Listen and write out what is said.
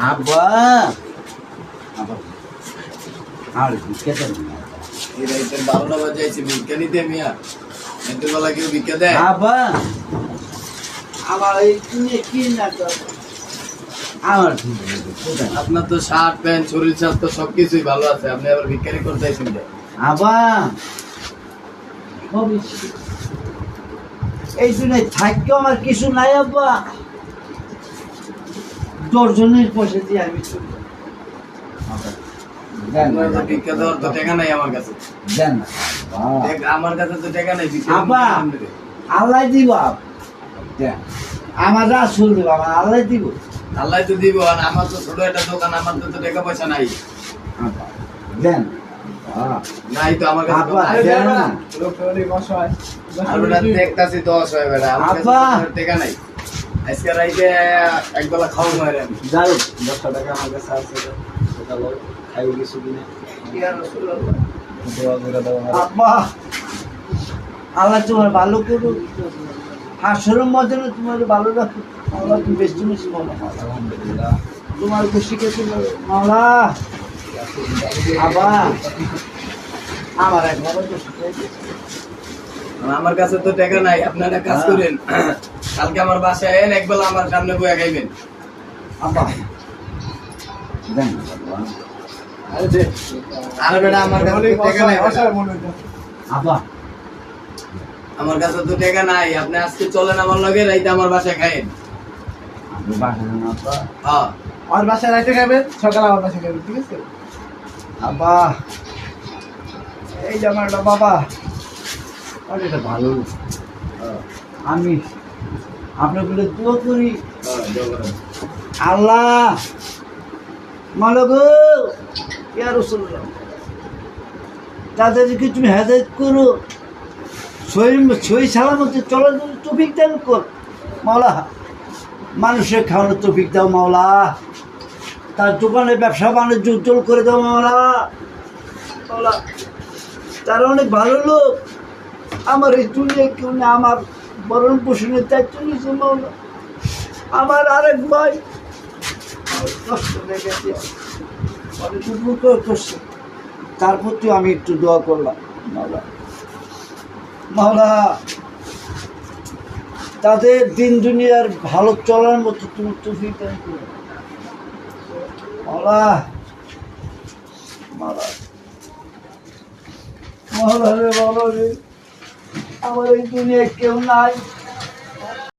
আব্বা আর কেটে এই রাইতের 12টা বাজাইছে ভিক্ষা নিতে মিয়া এত বেলা কেউ ভিক্ষা দেয় আব্বা আমার এই কি না আমার আপনার তো শার্ট প্যান্ট শরীর স্বাস্থ্য সবকিছুই ভালো আছে আপনি আবার ভিক্ষারি করতে আইছেন আব্বা এই জন্য থাকতেও আমার কিছু নাই আব্বা 10 জনের পয়সা দিয়ে আমি ভিক্ষা দেওয়ার তো টাকা নাই আমার কাছে দেন আমার কাছে তো টাকা নাই আব্বা আল্লাহ দিব আমার রাসূল দিব আমার আল্লাহ দিব আল্লাহ তো দিব আর আমার তো ছোট একটা দোকান আমার তো টাকা পয়সা নাই দেন নাই তো আমার কাছে আব্বা দেন না আর বেটা দেখতাছি 10 হয় বেটা আমার কাছে টাকা নাই আজকে রাইতে একবেলা খাওয়া মারে যাও 10 টাকা আমার কাছে আছে সেটা লও খাইও কিছু দিনে ইয়া রাসূলুল্লাহ দোয়া করে দাও আব্বা আল্লাহ তোমার ভালো করুক হাসরের মধ্যে তোমার ভালো রাখুক আল্লাহ তুমি বেশি বেশি বলো আলহামদুলিল্লাহ তোমার খুশিকে তুমি মাওলা আব্বা আমার একবার আমার কাছে তো টাকা নাই আপনারা কাজ করেন কালকে আমার বাসায় এন একবেলা আমার সামনে বইয়া খাইবেন আব্বা দেন আরে দে আরে বেটা আমার কাছে তো টাকা নাই আব্বা আমার কাছে তো টাকা নাই আপনি আজকে চলেন আমার লগে রাইতে আমার বাসায় খাইেন আমি বাসা না আব্বা হ্যাঁ আর বাসায় রাইতে খাবেন সকালে আমার বাসায় খাবেন ঠিক আছে আব্বা এই যে আমার একটা বাবা আর এটা ভালো আমি আপনার বলে দোয়া করি আল্লাহ মালগ ইয়া রাসূলুল্লাহ তাদেরকে তুমি হেদায়েত করো সই সালামতে চলার জন্য তৌফিক দান কর মাওলা মানুষের খাওয়ানোর তৌফিক দাও মাওলা তার দোকানে ব্যবসা বাণিজ্য উজ্জ্বল করে দাও মাওলা মাওলা তারা অনেক ভালো লোক আমার এই দুনিয়া কেউ না আমার বরণ পোষণের দায়িত্ব নিয়েছে মাওলা আমার আরেক ভাই কষ্ট লেগেছে অনেক উপকার করছে তার প্রতি আমি একটু দোয়া করলাম মাওলা মাওলা তাদের দিন দুনিয়ার ভালো চলার মতো তুমি তৌফিক দান করো মাওলা মাওলা মাওলা রে মাওলা রে আমার এই দুনিয়ায় কেউ নাই